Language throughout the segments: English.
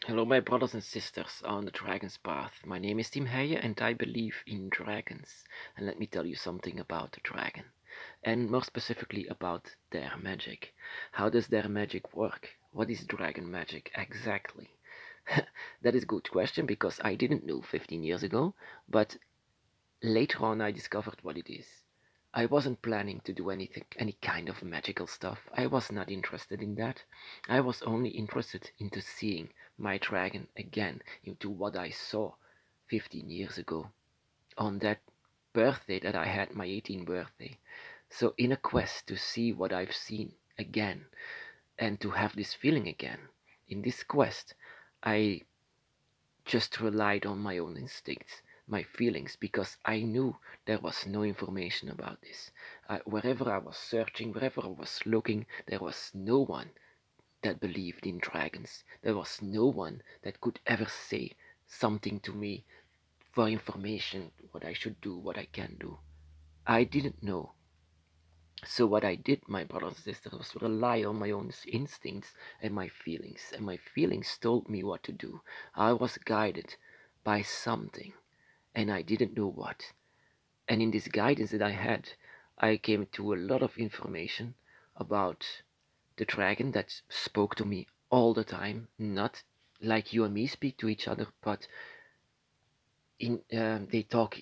Hello, my brothers and sisters on the Dragon's Path. My name is Tim Heijen and I believe in dragons. And let me tell you something about the dragon. And more specifically about their magic. How does their magic work? What is dragon magic exactly? That is a good question because I didn't know 15 years ago, but later on I discovered what it is. I wasn't planning to do any kind of magical stuff. I was not interested in that. I was only interested into seeing my dragon again, into what I saw 15 years ago on that birthday that I had, my 18th birthday. So in a quest to see what I've seen again and to have this feeling again, in this quest, I just relied on my own instincts, my feelings, because I knew there was no information about this. Wherever I was searching, wherever I was looking, there was no one that believed in dragons. There was no one that could ever say something to me for information, what I should do, what I can do. I didn't know. So what I did, my brothers and sisters, was rely on my own instincts and my feelings. And my feelings told me what to do. I was guided by something, and I didn't know what. And in this guidance that I had, I came to a lot of information about the dragon that spoke to me all the time, not like you and me speak to each other, but they talk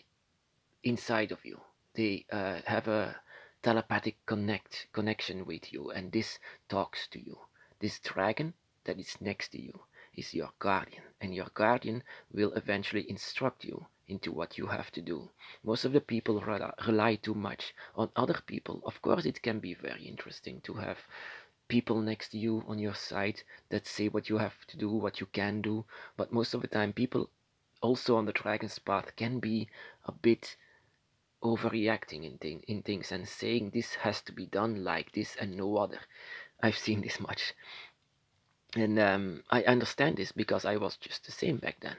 inside of you. They have a telepathic connection with you, and this talks to you. This dragon that is next to you is your guardian, and your guardian will eventually instruct you into what you have to do. Most of the people rely too much on other people. Of course, it can be very interesting to have people next to you on your side that say what you have to do, what you can do, but most of the time, people also on the dragon's path can be a bit overreacting in things and saying this has to be done like this and no other. I've seen this much, and I understand this because I was just the same back then.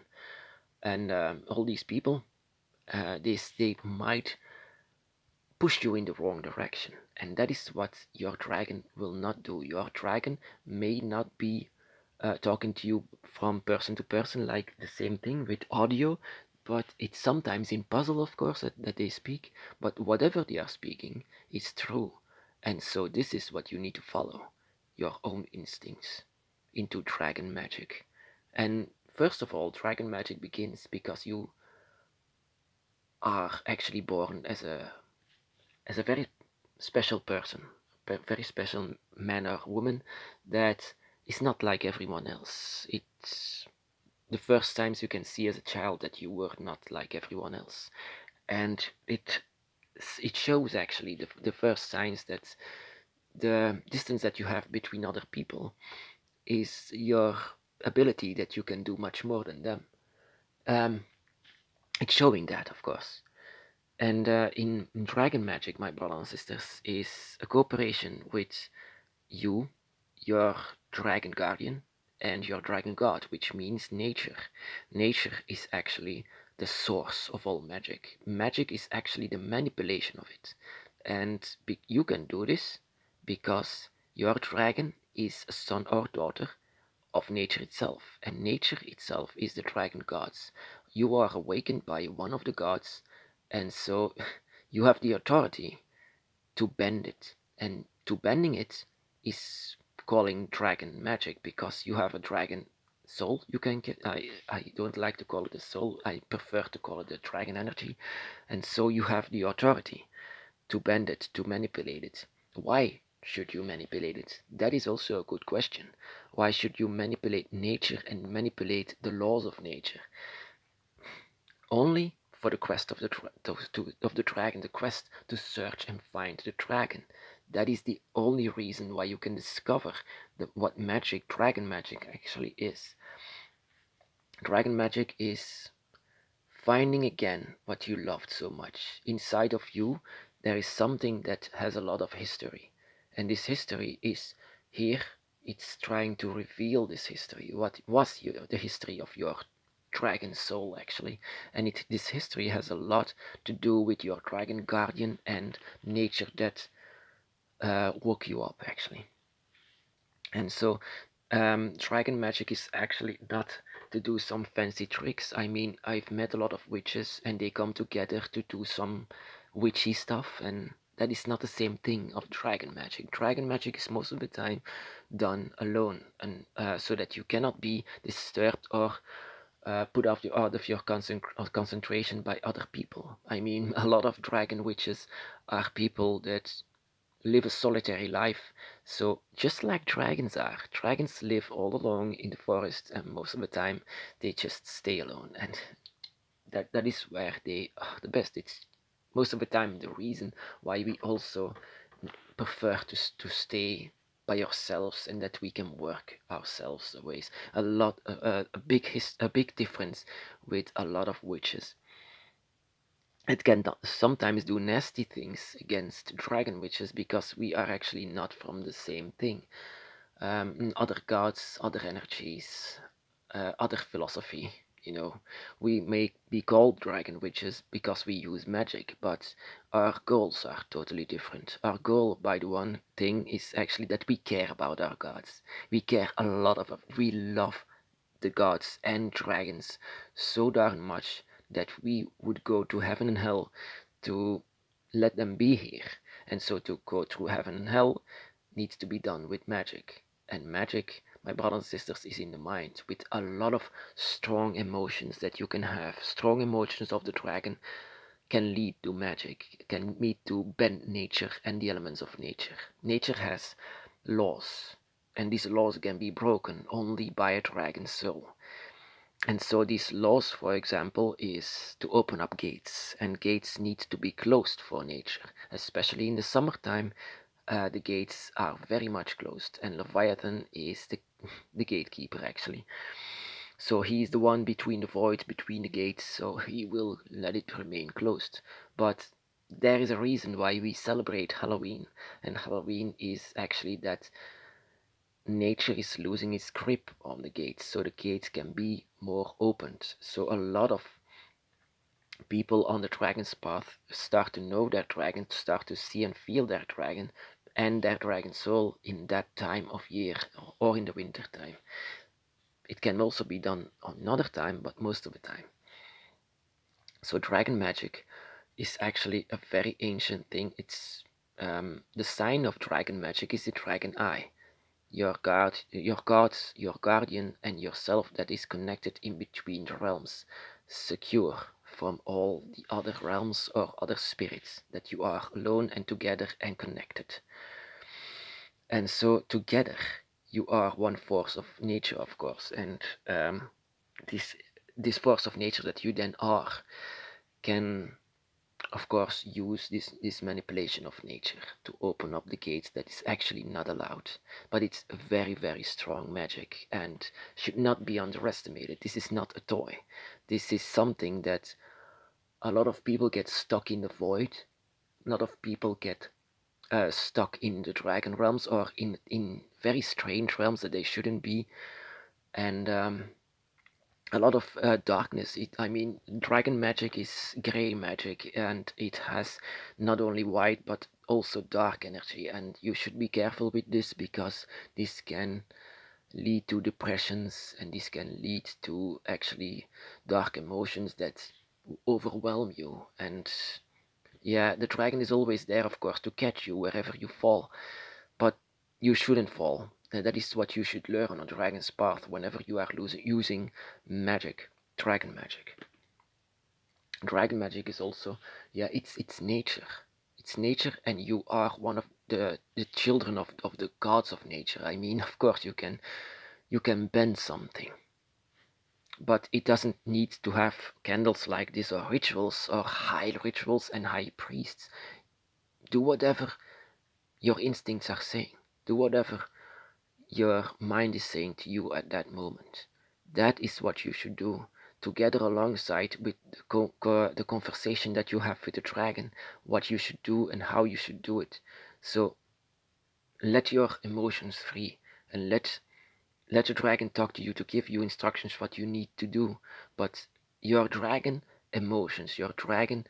And all these people, they might push you in the wrong direction, and that is what your dragon will not do. Your dragon may not be talking to you from person to person like the same thing with audio, but it's sometimes in puzzle, of course, that they speak, but whatever they are speaking is true. And so this is what you need to follow, your own instincts into dragon magic. And first of all, dragon magic begins because you are actually born as a very special person, a very special man or woman that is not like everyone else. It's the first times you can see as a child that you were not like everyone else, and it shows actually the first signs that the distance that you have between other people is your ability that you can do much more than them. Um, it's showing that, of course. And in dragon magic, my brothers and sisters, is a cooperation with you, your dragon guardian, and your dragon god, which means nature. Nature is actually the source of all magic. Magic is actually the manipulation of it. And you can do this because your dragon is a son or daughter of nature itself, and nature itself is the dragon gods. You are awakened by one of the gods, and so you have the authority to bend it. And to bending it is calling dragon magic because you have a dragon soul. You can get, I don't like to call it a soul, I prefer to call it the dragon energy. And so you have the authority to bend it, to manipulate it. Why should you manipulate it? That is also a good question. Why should you manipulate nature and manipulate the laws of nature? Only for the quest of of the dragon, the quest to search and find the dragon. That is the only reason why you can discover what magic, dragon magic, actually is. Dragon magic is finding again what you loved so much. Inside of you, there is something that has a lot of history. And this history is here, it's trying to reveal this history. What was the history of your dragon soul, actually? And this history has a lot to do with your dragon guardian and nature that woke you up, actually. And so Dragon magic is actually not to do some fancy tricks. I mean, I've met a lot of witches and they come together to do some witchy stuff, and that is not the same thing of dragon magic. Dragon magic is most of the time done alone, and so that you cannot be disturbed or put out of your concentration by other people. I mean, a lot of dragon witches are people that live a solitary life. So just like dragons are, dragons live all alone in the forest, and most of the time they just stay alone, and that is where they are the best. It's most of the time the reason why we also prefer to stay by ourselves and that we can work ourselves away. A big difference with a lot of witches. It can sometimes do nasty things against dragon witches because we are actually not from the same thing. Other gods, other energies, other philosophy. You know, we may be called dragon witches because we use magic, but our goals are totally different. Our goal, by the one thing, is actually that we care about our gods. We care a lot of. We love the gods and dragons so darn much that we would go to heaven and hell to let them be here. And so to go through heaven and hell needs to be done with magic. And magic, my brothers and sisters, is in the mind with a lot of strong emotions that you can have. Strong emotions of the dragon can lead to magic, can lead to bend nature and the elements of nature. Nature has laws, and these laws can be broken only by a dragon's soul. And so these laws, for example, is to open up gates, and gates need to be closed for nature, especially in the summertime. The gates are very much closed, and Leviathan is the gatekeeper actually. So he is the one between the void, between the gates, so he will let it remain closed. But there is a reason why we celebrate Halloween, and Halloween is actually that nature is losing its grip on the gates, so the gates can be more opened. So a lot of people on the dragon's path start to know their dragon, start to see and feel their dragon and their dragon soul in that time of year or in the winter time. It can also be done another time, but most of the time. So dragon magic is actually a very ancient thing. It's the sign of dragon magic is the dragon eye. Your gods, your guardian, and yourself that is connected in between the realms, secure from all the other realms or other spirits, that you are alone and together and connected. And so together you are one force of nature, of course, and this this force of nature that you then are can of course use this manipulation of nature to open up the gates that is actually not allowed, but it's a very strong magic and should not be underestimated. This is not a toy. This is something that a lot of people get stuck in the void. A lot of people get stuck in the dragon realms or in very strange realms that they shouldn't be, and a lot of darkness. I mean, dragon magic is gray magic, and it has not only white but also dark energy. And you should be careful with this because this can lead to depressions, and this can lead to actually dark emotions that overwhelm you. And yeah, the dragon is always there, of course, to catch you wherever you fall, but you shouldn't fall. That is what you should learn on Dragon's Path whenever you are using magic, dragon magic. Dragon magic is also, yeah, it's nature. It's nature, and you are one of the children of the gods of nature. I mean, of course, you can bend something, but it doesn't need to have candles like this or rituals or high rituals and high priests. Do whatever your instincts are saying. Do whatever your mind is saying to you at that moment. That is what you should do, together alongside with the conversation that you have with the dragon, what you should do and how you should do it. So let your emotions free and let the dragon talk to you to give you instructions what you need to do. But your dragon emotions, your dragon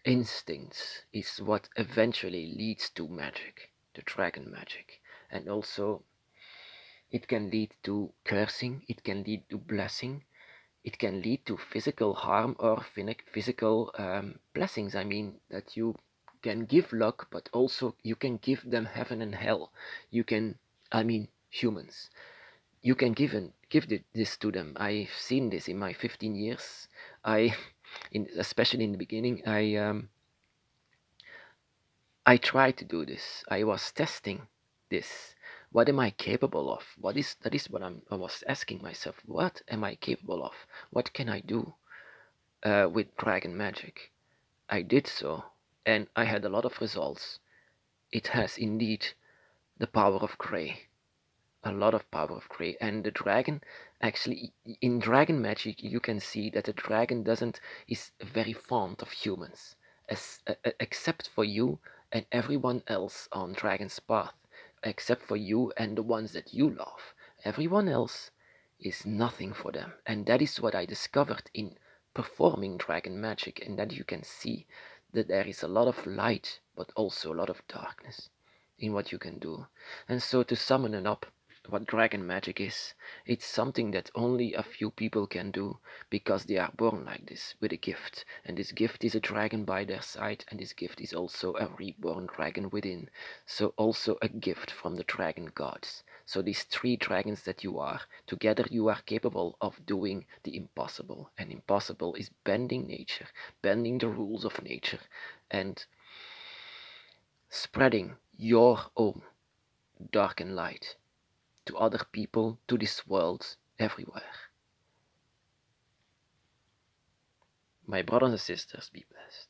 instincts is what eventually leads to magic, the dragon magic. And also It can lead to cursing, it can lead to blessing, it can lead to physical harm or physical blessings. I mean, that you can give luck, but also you can give them heaven and hell. You can, I mean, humans. You can give this to them. I've seen this in my 15 years. Especially in the beginning, I tried to do this. I was testing this. What am I capable of? That is what I was asking myself. What am I capable of? What can I do with dragon magic? I did so, and I had a lot of results. It has indeed the power of Grey, a lot of power of Grey, and the dragon actually in dragon magic you can see that the dragon doesn't is very fond of humans, except for you and everyone else on Dragon's Path, except for you and the ones that you love. Everyone else is nothing for them, and that is what I discovered in performing dragon magic, and that you can see that there is a lot of light but also a lot of darkness in what you can do. And so to summon it up, what dragon magic is, it's something that only a few people can do because they are born like this, with a gift. And this gift is a dragon by their side, and this gift is also a reborn dragon within. So also a gift from the dragon gods. So these three dragons that you are, together you are capable of doing the impossible. And impossible is bending nature, bending the rules of nature, and spreading your own dark and light to other people, to this world, everywhere. My brothers and sisters, be blessed.